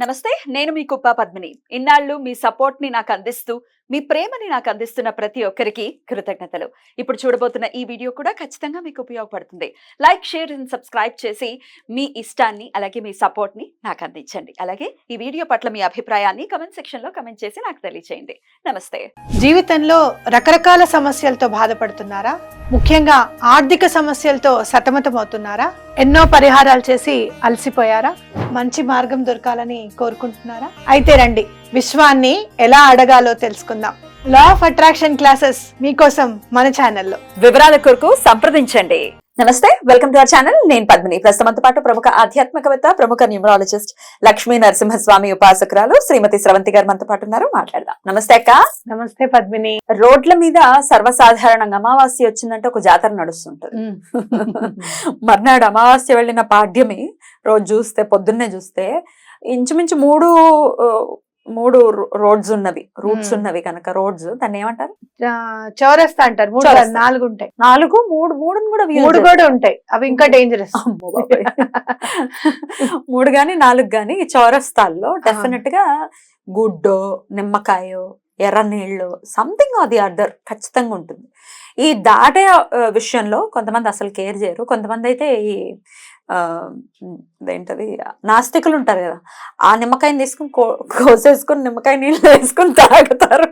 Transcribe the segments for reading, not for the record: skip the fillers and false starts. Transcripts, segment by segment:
నమస్తే, నేను మీ కుప్ప పద్మిని. ఇన్నాళ్ళు మీ సపోర్ట్ ని నాకు అందిస్తూ, మీ ప్రేమని నాకు అందిస్తున్న ప్రతి ఒక్కరికి కృతజ్ఞతలు. ఇప్పుడు చూడబోతున్న ఈ వీడియో కూడా ఖచ్చితంగా మీకు ఉపయోగపడుతుంది. లైక్, షేర్ అండ్ సబ్స్క్రైబ్ చేసి మీ ఇష్టాన్ని అలాగే మీ సపోర్ట్ ని నాకు అందించండి. అలాగే ఈ వీడియో పట్ల మీ అభిప్రాయాన్ని కమెంట్ సెక్షన్ లో కమెంట్ చేసి నాకు తెలియజేయండి. నమస్తే. జీవితంలో రకరకాల సమస్యలతో బాధపడుతున్నారా? ముఖ్యంగా ఆర్థిక సమస్యలతో సతమతమవుతున్నారా? ఎన్నో పరిహారాలు చేసి అలసిపోయారా? మంచి మార్గం దొరకాలని కోరుకుంటున్నారా? అయితే రండి, విశ్వాన్ని ఎలా అడగాలో తెలుసుకుందాం. లా ఆఫ్ అట్రాక్షన్ క్లాసెస్ మీకోసం మన ఛానల్లో. వివరాల కొరకు సంప్రదించండి. నమస్తే, వెల్కమ్ టు అవర్ ఛానల్. నేను పద్మిని. ప్రస్తుతంతో పాటు ప్రముఖ ఆధ్యాత్మికవేత్త, ప్రముఖ న్యూమరాలజిస్ట్ లక్ష్మీ నరసింహస్వామి ఉపాసకురాలు శ్రీమతి స్రవంతి గారు మనతో పాటు ఉన్నారు. మాట్లాడదాం. నమస్తే అక్క. నమస్తే పద్మిని. రోడ్ల మీద సర్వసాధారణంగా అమావాస్య వచ్చిందంటే ఒక జాతర నడుస్తుంటది. మర్నాడు అమావాస్య వెళ్ళిన పాడ్యమి రోజు చూస్తే, పొద్దున్నే చూస్తే ఇంచుమించు మూడు రోడ్స్ ఉన్నవి, రూట్స్ ఉన్నవి కనుక రోడ్స్ దాన్ని ఏమంటారు? చౌరస్తా అంటారు. నాలుగు ఉంటాయి. మూడు కూడా ఉంటాయి. అవి ఇంకా డేంజరస్. 3 గాని 4 గాని చౌరస్తాల్లో డెఫినెట్ గా గుడ్డో, నిమ్మకాయో, ఎర్ర నీళ్ళు, సంథింగ్ అది అదర్ ఖచ్చితంగా ఉంటుంది. ఈ దాటే విషయంలో కొంతమంది అసలు కేర్ చేయరు. కొంతమంది అయితే ఈ ఏంటది నాస్తికులు ఉంటారు కదా, ఆ నిమ్మకాయని తీసుకుని కోసేసుకుని నిమ్మకాయ నీళ్ళు వేసుకుని తాగుతారు.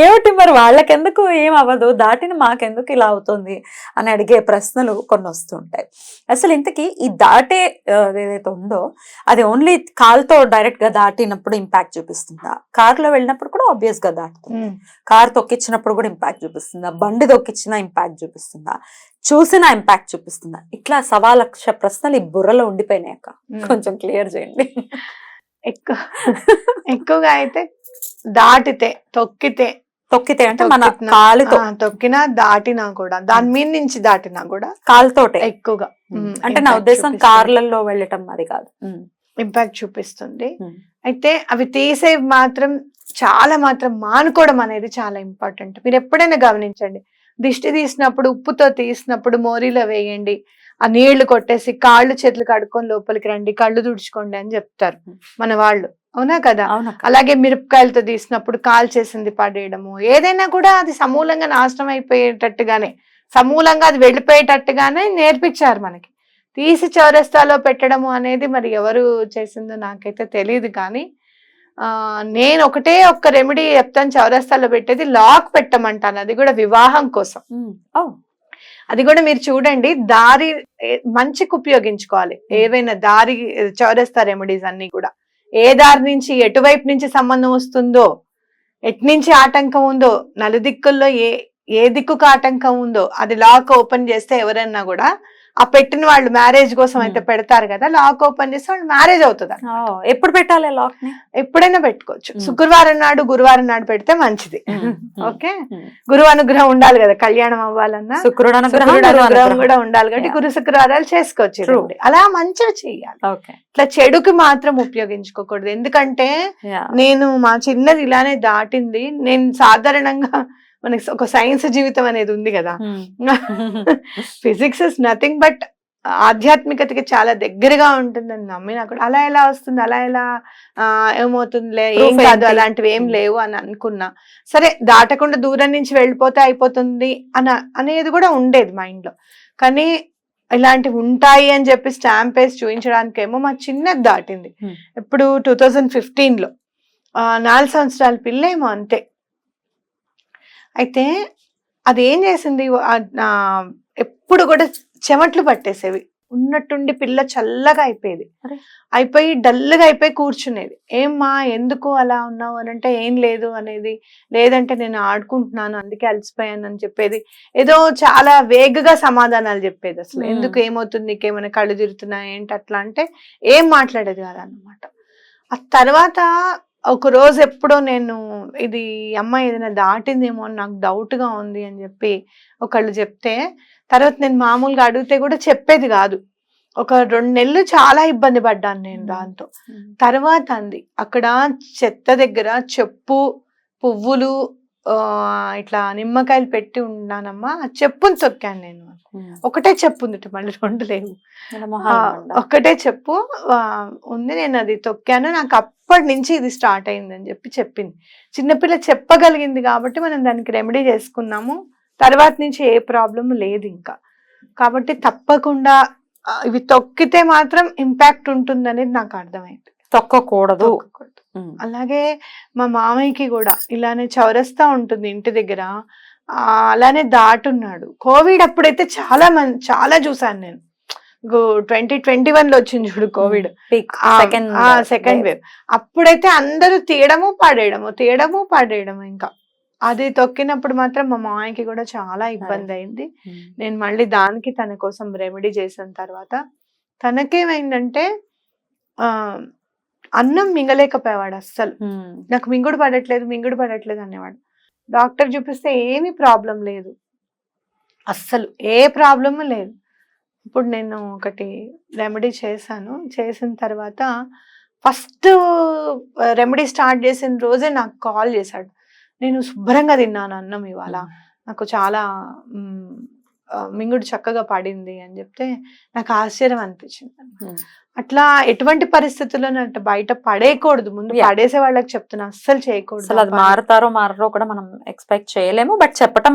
ఏమిటి మరి వాళ్ళకెందుకు ఏం అవ్వదు, దాటిని మాకెందుకు ఇలా అవుతుంది అని అడిగే ప్రశ్నలు కొన్ని వస్తుంటాయి. అసలు ఇంతకీ ఈ దాటే ఏదైతే ఉందో అది ఓన్లీ కాల్తో డైరెక్ట్ గా దాటినప్పుడు ఇంపాక్ట్ చూపిస్తుందా? కారులో వెళ్ళినప్పుడు కూడా ఆబ్వియస్ గా దాటుతుంది. కారు తొక్కిచ్చినప్పుడు కూడా ఇంపాక్ట్ చూపిస్తుందా? బండి తొక్కిచ్చినా ఇంపాక్ట్ చూపిస్తుందా? చూసిన ఇంపాక్ట్ చూపిస్తుందా? ఇట్లా 1,00,000 ప్రశ్నలు ఈ బుర్రలో ఉండిపోయినాయక కొంచెం క్లియర్ చేయండి. ఎక్కువగా అయితే దాటితే, తొక్కితే అంటే మన కాలుతో తొక్కినా దాటినా కూడా, దాని మీద నుంచి దాటినా కూడా కాలుతోటే ఎక్కువగా. అంటే నా ఉద్దేశం కార్లలో వెళ్ళటం అది కాదు, ఇంపాక్ట్ చూపిస్తుంది. అయితే అవి తీసే మాత్రం మాత్రం మానుకోవడం అనేది చాలా ఇంపార్టెంట్. మీరు ఎప్పుడైనా గమనించండి, దిష్టి తీసినప్పుడు, ఉప్పుతో తీసినప్పుడు మోరీలో వేయండి, ఆ నీళ్లు కొట్టేసి కాళ్ళు చేతులు కడుక్కొని లోపలికి రండి, కళ్ళు తుడుచుకోండి అని చెప్తారు మన వాళ్ళు. అవునా కదా? అలాగే మిరపకాయలతో తీసినప్పుడు కాల్ చేసింది పడేయడము, ఏదైనా కూడా అది సమూలంగా నాశనం అయిపోయేటట్టుగానే, సమూలంగా అది వెళ్ళిపోయేటట్టుగానే నేర్పించారు మనకి. తీసి చౌరస్తాలో పెట్టడము అనేది మరి ఎవరు చేసిందో నాకైతే తెలియదు. కానీ నేను ఒక్క రెమెడీ చెప్తాను, చౌరస్తాలో పెట్టేది లాక్ పెట్టమంటాను. అది కూడా వివాహం కోసం. అది కూడా మీరు చూడండి, దారి మంచికి ఉపయోగించుకోవాలి. ఏవైనా దారి చౌరస్తా రెమెడీస్ అన్ని కూడా ఏ దారి నుంచి, ఎటువైపు నుంచి సంబంధం వస్తుందో, ఎటు నుంచి ఆటంకం ఉందో, నలుదిక్కుల్లో ఏ దిక్కుకు ఆటంకం ఉందో అది లాక్ ఓపెన్ చేస్తే ఎవరైనా కూడా, ఆ పెట్టిన వాళ్ళు మ్యారేజ్ కోసం అయితే పెడతారు కదా, లాక్ ఓపెన్ చేస్తే వాళ్ళు మ్యారేజ్ అవుతుంది. ఎప్పుడు పెట్టాలి లాక్ ని? ఎప్పుడైనా పెట్టుకోవచ్చు. శుక్రవారం నాడు, గురువారం నాడు పెడితే మంచిది. ఓకే, గురువు అనుగ్రహం ఉండాలి కదా కళ్యాణం అవ్వాలన్నా, శుక్రుడు అనుగ్రహం కూడా ఉండాలి కాబట్టి గురు శుక్రవారాలు చేసుకోవచ్చు. అలా మంచిగా చెయ్యాలి. ఇట్లా చెడుకి మాత్రం ఉపయోగించుకోకూడదు. ఎందుకంటే నేను మా చిన్నది ఇలానే దాటింది. నేను సాధారణంగా మనకి ఒక సైన్స్ జీవితం అనేది ఉంది కదా, ఫిజిక్స్ ఇస్ నథింగ్ బట్ ఆధ్యాత్మికతకి చాలా దగ్గరగా ఉంటుందని నమ్మినా కూడా అలా ఎలా వస్తుంది, అలా ఎలా ఏమవుతుందిలే, ఏం కాదు, అలాంటివి ఏం లేవు అని అనుకున్నా. సరే, దాటకుండా దూరం నుంచి వెళ్ళిపోతే అయిపోతుంది అనేది కూడా ఉండేది మైండ్ లో. కానీ ఇలాంటివి ఉంటాయి అని చెప్పి స్టాంప్ వేసి చూపించడానికేమో మా చిన్నది దాటింది. ఇప్పుడు 2015లో 4 సంవత్సరాల పిల్లేమో అంతే. అయితే అదేం చేసింది, ఎప్పుడు కూడా చెమట్లు పట్టేసేవి, ఉన్నట్టుండి పిల్ల చల్లగా అయిపోయి డల్గా అయిపోయి కూర్చునేది. ఏమ్మా ఎందుకు అలా ఉన్నావు అని అంటే, ఏం లేదు అనేది, లేదంటే నేను ఆడుకుంటున్నాను అందుకే అలసిపోయాను అని చెప్పేది. ఏదో చాలా వేగగా సమాధానాలు చెప్పేది. అసలు ఎందుకు, ఏమవుతుంది, నీకేమైనా కళ్ళు తిరుగుతున్నాయి ఏంటి అట్లా అంటే ఏం మాట్లాడేది కాదన్నమాట. ఆ తర్వాత ఒక రోజు ఎప్పుడో నేను, ఇది అమ్మాయి ఏదైనా దాటిందేమో అని నాకు డౌట్ గా ఉంది అని చెప్పి ఒకళ్ళు చెప్తే, తర్వాత నేను మామూలుగా అడిగితే కూడా చెప్పేది కాదు. ఒక 2 నెలలు చాలా ఇబ్బంది పడ్డాను నేను దాంతో. తర్వాత అంది, అక్కడ చెత్త దగ్గర చెప్పు, పువ్వులు, ఇట్లా నిమ్మకాయలు పెట్టి ఉన్నానమ్మా, ఆ చెప్పుని తొక్కాను నేను. ఒకటే చెప్పు ఉంది, మళ్ళీ రెండు లేవు. ఒకటే చెప్పు ఉంది, నేను అది తొక్కాను, నాకు అప్పటి నుంచి ఇది స్టార్ట్ అయింది అని చెప్పింది. చిన్నపిల్ల చెప్పగలిగింది కాబట్టి మనం దానికి రెమెడీ చేసుకున్నాము. తర్వాత నుంచి ఏ ప్రాబ్లం లేదు ఇంకా. కాబట్టి తప్పకుండా ఇవి తొక్కితే మాత్రం ఇంపాక్ట్ ఉంటుంది అనేది నాకు అర్థమైంది. తొక్కకూడదు. అలాగే మా మామయ్యకి కూడా ఇలానే చౌరస్తా ఉంటుంది ఇంటి దగ్గర, అలానే దాటున్నాడు. కోవిడ్ అప్పుడైతే చాలా చూసాను నేను. 2021 లో వచ్చింది చూడు కోవిడ్, సెకండ్ వేవ్. అప్పుడైతే అందరూ తీయడము పడేయడము. ఇంకా అది తొక్కినప్పుడు మాత్రం మా మామయ్యకి కూడా చాలా ఇబ్బంది అయింది. నేను మళ్ళీ దానికి తన కోసం రెమెడీ చేసిన తర్వాత తనకేమైందంటే అన్నం మింగలేకపోయేవాడు అస్సలు. నాకు మింగుడు పడట్లేదు అనేవాడు. డాక్టర్ చూపిస్తే ఏమీ ప్రాబ్లం లేదు, అస్సలు ఏ ప్రాబ్లము లేదు. ఇప్పుడు నేను ఒకటి రెమెడీ చేసిన తర్వాత ఫస్ట్ రెమెడీ స్టార్ట్ చేసిన రోజే నాకు కాల్ చేశాడు. నేను శుభ్రంగా తిన్నాను అన్నం ఇవాళ, నాకు చాలా మింగుడు చక్కగా పడింది అని చెప్తే నాకు ఆశ్చర్యం అనిపించింది. అట్లా ఎటువంటి పరిస్థితుల్లో బయట పడేయకూడదు. ముందు పడేసే వాళ్ళకి చెప్తున్నా, అస్సలు చేయకూడదు. అసలు అది మారో కూడా మనం ఎక్స్పెక్ట్ చేయలేము, బట్ చెప్పటం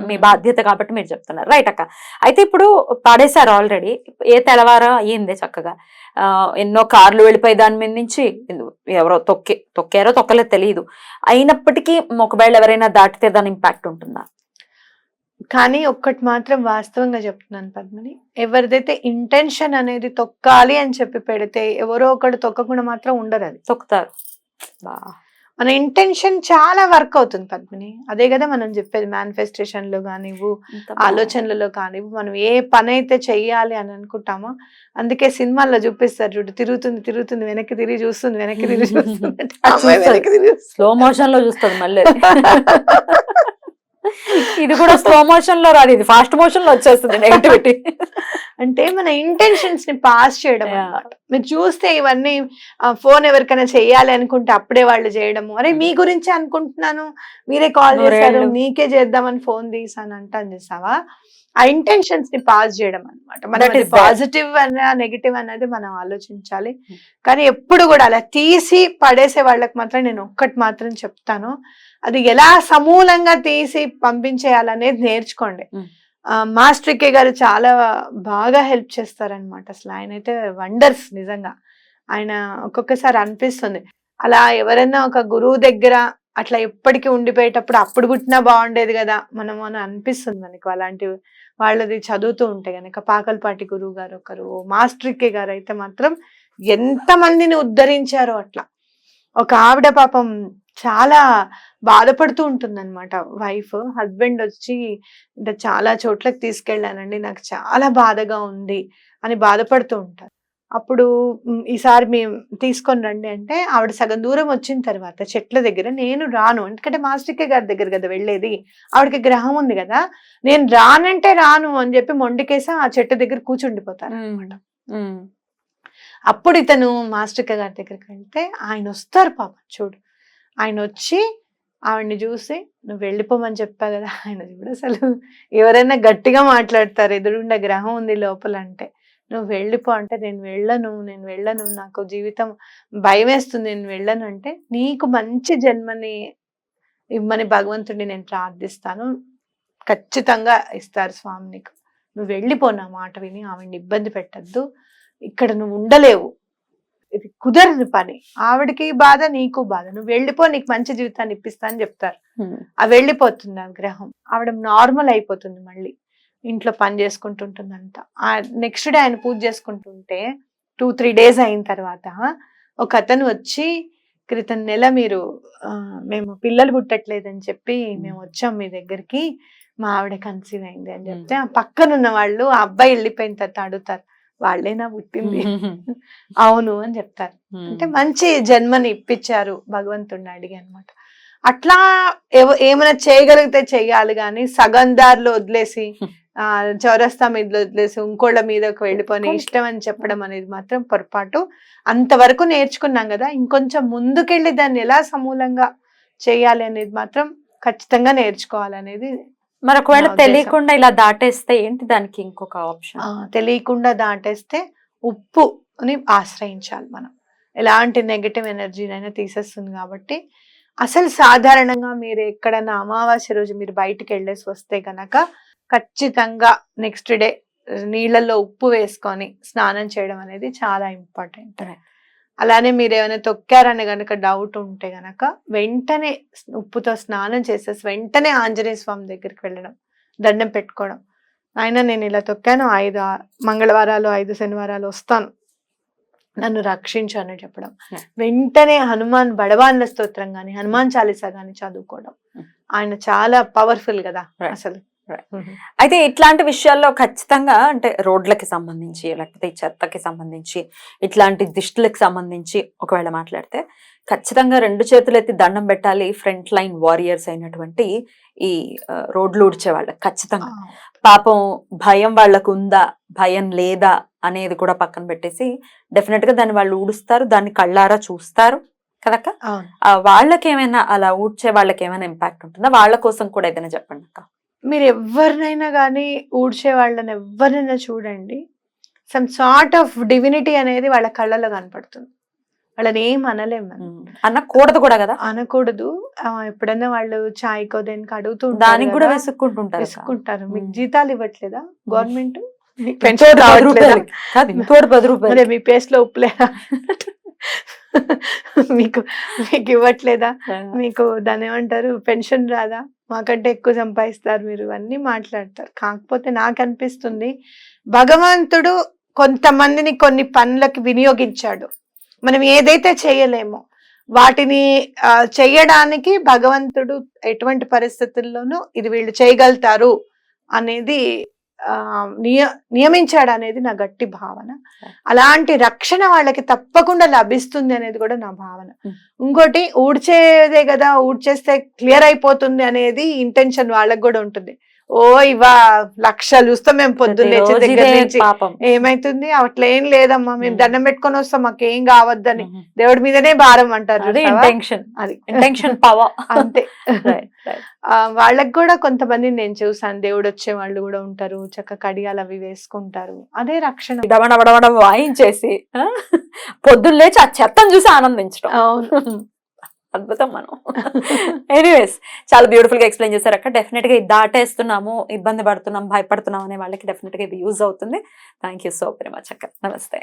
మీ బాధ్యత కాబట్టి మీరు చెప్తున్నారు. రైట్ అక్క. అయితే ఇప్పుడు పడేశారు ఆల్రెడీ, ఏ తెల్లవారో అయ్యింది చక్కగా, ఎన్నో కార్లు వెళ్ళిపోయి దాని మీద నుంచి ఎవరో తొక్కారో తొక్కలేదు తెలియదు. అయినప్పటికీ ఒకవేళ ఎవరైనా దాటితే దాని ఇంపాక్ట్ ఉంటుందా? కానీ ఒక్కటి మాత్రం వాస్తవంగా చెప్తున్నాను పద్మిని, ఎవరిదైతే ఇంటెన్షన్ అనేది తొక్కాలి అని చెప్పి పెడితే ఎవరో ఒకటి తొక్కకుండా మాత్రం ఉండరు, అది తొక్కుతారు. మన ఇంటెన్షన్ చాలా వర్క్ అవుతుంది పద్మిని. అదే కదా మనం చెప్పేది, మేనిఫెస్టేషన్ లో కానివ్వు, ఆలోచనలలో కానివ్వు, మనం ఏ పని అయితే చెయ్యాలి అని అనుకుంటామో, అందుకే సినిమాల్లో చూపిస్తారు చూడు, తిరుగుతుంది వెనక్కి తిరిగి చూస్తుంది, స్లో మోషన్ లో చూస్తుంది మళ్ళీ. ఇది కూడా స్లో మోషన్ లో రాదు, ఇది ఫాస్ట్ మోషన్ లో వచ్చేస్తుంది నెగటివిటీ. అంటే మన ఇంటెన్షన్స్ ని పాస్ చేయడం అన్నమాట. మీరు చూస్తే ఇవన్నీ ఫోన్ ఎవరికైనా చెయ్యాలి అనుకుంటే అప్పుడే వాళ్ళు చేయడము, అరే మీ గురించి అనుకుంటున్నాను, మీరే కాల్ చేశారు, మీకే చేద్దామని ఫోన్ తీసాను అంటాను చేసావా. ఆ ఇంటెన్షన్స్ ని పాస్ చేయడం అనమాట. మన పాజిటివ్ అన్న నెగిటివ్ అనేది మనం ఆలోచించాలి. కానీ ఎప్పుడు కూడా అలా తీసి పడేసే వాళ్ళకి మాత్రం నేను ఒక్కటి మాత్రం చెప్తాను, అది ఎలా సమూలంగా తీసి పంపించేయాలనేది నేర్చుకోండి. మాస్టర్ కే గారు చాలా బాగా హెల్ప్ చేస్తారనమాట. అసలు ఆయన అయితే వండర్స్ నిజంగా. ఆయన ఒక్కొక్కసారి అనిపిస్తుంది, అలా ఎవరైనా ఒక గురువు దగ్గర అట్లా ఎప్పటికీ ఉండిపోయేటప్పుడు అప్పుడు పుట్టినా బాగుండేది కదా మనం అని అనిపిస్తుంది మనకు. అలాంటి వాళ్ళది చదువుతూ ఉంటే గనక, పాకల్పాటి గురువు గారు ఒకరు, మాస్టర్ కే గారు అయితే మాత్రం ఎంత మందిని ఉద్ధరించారో. అట్లా ఒక ఆవిడ పాపం చాలా బాధపడుతూ ఉంటుంది అనమాట. వైఫ్, హస్బెండ్ వచ్చి అంటే చాలా చోట్లకి తీసుకెళ్ళానండి, నాకు చాలా బాధగా ఉంది అని బాధపడుతూ ఉంటారు. అప్పుడు ఈసారి మేము తీసుకొని రండి అంటే ఆవిడ సగం దూరం వచ్చిన తర్వాత చెట్ల దగ్గర, నేను రాను, ఎందుకంటే మాస్టర్ గారి దగ్గర కదా వెళ్ళేది, ఆవిడకి గ్రహం ఉంది కదా, నేను రానంటే రాను అని చెప్పి మొండికేసి ఆ చెట్టు దగ్గర కూర్చుండిపోతారు అనమాట. అప్పుడు ఇతను మాస్టర్ గారి దగ్గరికి వెళ్తే ఆయన వస్తారు పాప, చూడు ఆయన వచ్చి ఆవిడ్ని చూసి, నువ్వు వెళ్ళిపోమని చెప్పా కదా. ఆయన చూడు అసలు ఎవరైనా గట్టిగా మాట్లాడతారు, ఎదురుండే గ్రహం ఉంది లోపల అంటే, నువ్వు వెళ్ళిపో అంటే నేను వెళ్ళను, నాకు జీవితం భయం వేస్తుంది, నేను వెళ్ళను అంటే, నీకు మంచి జన్మని ఇమ్మని భగవంతుడిని నేను ప్రార్థిస్తాను, ఖచ్చితంగా ఇస్తారు స్వామి నీకు, నువ్వు వెళ్ళిపో, నా మాట విని ఆవిడ్ని ఇబ్బంది పెట్టద్దు, ఇక్కడ నువ్వు ఉండలేవు, ఇది కుదరని పని, ఆవిడకి బాధ నీకు బాధ, నువ్వు వెళ్ళిపో, నీకు మంచి జీవితాన్ని ఇప్పిస్తా అని చెప్తారు. ఆ వెళ్ళిపోతుంది ఆ గ్రహం, ఆవిడ నార్మల్ అయిపోతుంది, మళ్ళీ ఇంట్లో పని చేసుకుంటుంటుందంట. ఆ నెక్స్ట్ డే ఆయన పూజ చేసుకుంటుంటే 2-3 days అయిన తర్వాత ఒక అతను వచ్చి, క్రితం నెల మీరు మేము పిల్లలు పుట్టట్లేదని చెప్పి మేము వచ్చాం మీ దగ్గరికి, మా ఆవిడ కన్సీవ్ అయింది అని చెప్తే, ఆ పక్కనున్న వాళ్ళు ఆ అబ్బాయి వెళ్ళిపోయిన తర్వాత అడుగుతారు, వాళ్ళేనా పుట్టింది? అవును అని చెప్తారు. అంటే మంచి జన్మని ఇప్పించారు భగవంతుడిని అడిగి అనమాట. అట్లా ఏమైనా చేయగలిగితే చెయ్యాలి, కానీ సగం దారిలో వదిలేసి, చౌరస్తా మీద వదిలేసి ఇంకోళ్ళ మీదకి వెళ్ళిపోయి ఇష్టం అని చెప్పడం అనేది మాత్రం పొరపాటు. అంతవరకు నేర్చుకున్నాం కదా, ఇంకొంచెం ముందుకెళ్ళి దాన్ని ఎలా సమూలంగా చేయాలి అనేది మాత్రం ఖచ్చితంగా నేర్చుకోవాలనేది మరి ఒకవేళ నా ఉద్దేశం. తెలియకుండా ఇలా దాటేస్తే ఏంటి దానికి ఇంకొక ఆప్షన్? తెలియకుండా దాటేస్తే ఉప్పుని ఆశ్రయించాలి మనం. ఎలాంటి నెగటివ్ ఎనర్జీనైనా తీసేస్తుంది కాబట్టి అసలు సాధారణంగా మీరు ఎక్కడైనా అమావాస్య రోజు మీరు బయటికి వెళ్ళేసి వస్తే గనక ఖచ్చితంగా నెక్స్ట్ డే నీళ్ళల్లో ఉప్పు వేసుకొని స్నానం చేయడం అనేది చాలా ఇంపార్టెంట్. Right. అలానే మీరు ఏమైనా తొక్కారని గనక డౌట్ ఉంటే గనక వెంటనే ఉప్పుతో స్నానం చేసేసి వెంటనే ఆంజనేయ స్వామి దగ్గరికి వెళ్ళడం, దండం పెట్టుకోవడం. ఆయన నేను ఇలా తొక్కాను, 5 మంగళవారాలు 5 శనివారాలు వస్తాను, నన్ను రక్షించు అని చెప్పడం. Yeah. వెంటనే హనుమాన్ బడవాన్ల స్తోత్రం గాని హనుమాన్ చాలీసా గాని చదువుకోవడం. ఆయన చాలా పవర్ఫుల్ కదా Right. అసలు. Right. అయితే ఇట్లాంటి విషయాల్లో ఖచ్చితంగా అంటే రోడ్లకి సంబంధించి లేకపోతే ఈ చెత్తకి సంబంధించి ఇట్లాంటి దిష్టులకు సంబంధించి ఒకవేళ మాట్లాడితే ఖచ్చితంగా 2 చేతులు ఎత్తి దండం పెట్టాలి ఫ్రంట్ లైన్ వారియర్స్ అయినటువంటి ఈ రోడ్లు ఊడ్చే వాళ్ళకి. ఖచ్చితంగా పాపం భయం వాళ్ళకు ఉందా భయం లేదా అనేది కూడా పక్కన పెట్టేసి డెఫినెట్ గా దాన్ని వాళ్ళు ఊడుస్తారు, దాన్ని కళ్ళారా చూస్తారు కదక్క. అవును. వాళ్ళకి ఏమైనా అలా ఊడ్చే వాళ్ళకి ఏమైనా ఇంపాక్ట్ ఉంటుందా? వాళ్ళ కోసం కూడా ఏదైనా చెప్పండి అక్క. మీరు ఎవరినైనా కానీ ఊడ్చే వాళ్ళని ఎవరినైనా చూడండి, సమ్ సార్ట్ ఆఫ్ డివినిటీ అనేది వాళ్ళ కళ్ళలో కనపడుతుంది. వాళ్ళని ఏం అనలేము మనం. అనకూడదు కూడా కదా, అనకూడదు. ఎప్పుడైనా వాళ్ళు చాయ్కో దేనికి అడుగుతూ దానికి కూడా విసుక్కుంటుంటారు. విసుక్కుంటారు. మీకు జీతాలు ఇవ్వట్లేదా గవర్నమెంట్? ఇంకోటి 10 రూపాయలు కాదు, ఇంకోటి 10 రూపాయలు. మీ పేస్ట్ లో ఉప్పులేదా? మీకు ఇవ్వట్లేదా? మీకు దాని ఏమంటారు పెన్షన్ రాదా? మాకంటే ఎక్కువ సంపాదిస్తారు మీరు, అన్ని మాట్లాడతారు. కాకపోతే నాకు అనిపిస్తుంది భగవంతుడు కొంతమందిని కొన్ని పనులకి వినియోగించాడు. మనం ఏదైతే చేయలేమో వాటిని చెయ్యడానికి భగవంతుడు ఎటువంటి పరిస్థితుల్లోనూ ఇది వీళ్ళు చేయగలుగుతారు అనేది నియమించాడు అనేది నా గట్టి భావన. అలాంటి రక్షణ వాళ్ళకి తప్పకుండా లభిస్తుంది అనేది కూడా నా భావన. ఇంకోటి ఊడ్చేదే కదా, ఊడ్చేస్తే క్లియర్ అయిపోతుంది అనేది ఇంటెన్షన్ వాళ్ళకి కూడా ఉంటుంది. ఓ ఇవా లక్షలు చూస్తాం మేము పొద్దున్న లేచే దగ్గర నుంచి, ఏమైతుంది అట్లా ఏం లేదమ్మా, మేము దండం పెట్టుకొని వస్తాం మాకేం కావద్దని, దేవుడి మీదనే భారం అంటారు. అది అంతే. వాళ్ళకి కూడా కొంతమంది నేను చూసాను, దేవుడు వచ్చే వాళ్ళు కూడా ఉంటారు, చక్క కడియాలు అవి వేసుకుంటారు, అదే రక్షణ. వాయించేసి పొద్దున్న లేచి ఆ చెత్తను చూసి ఆనందించడం. అవును, అద్భుతం. మనం ఎనీవేస్ చాలా బ్యూటిఫుల్ గా ఎక్స్ప్లెయిన్ చేశారు అక్క. డెఫినెట్ గా ఇది దాటేస్తున్నాము, ఇబ్బంది పడుతున్నాం, భయపడుతున్నాం అనే వాళ్ళకి డెఫినెట్ గా ఇది యూజ్ అవుతుంది. Thank you so very much అక్క. నమస్తే.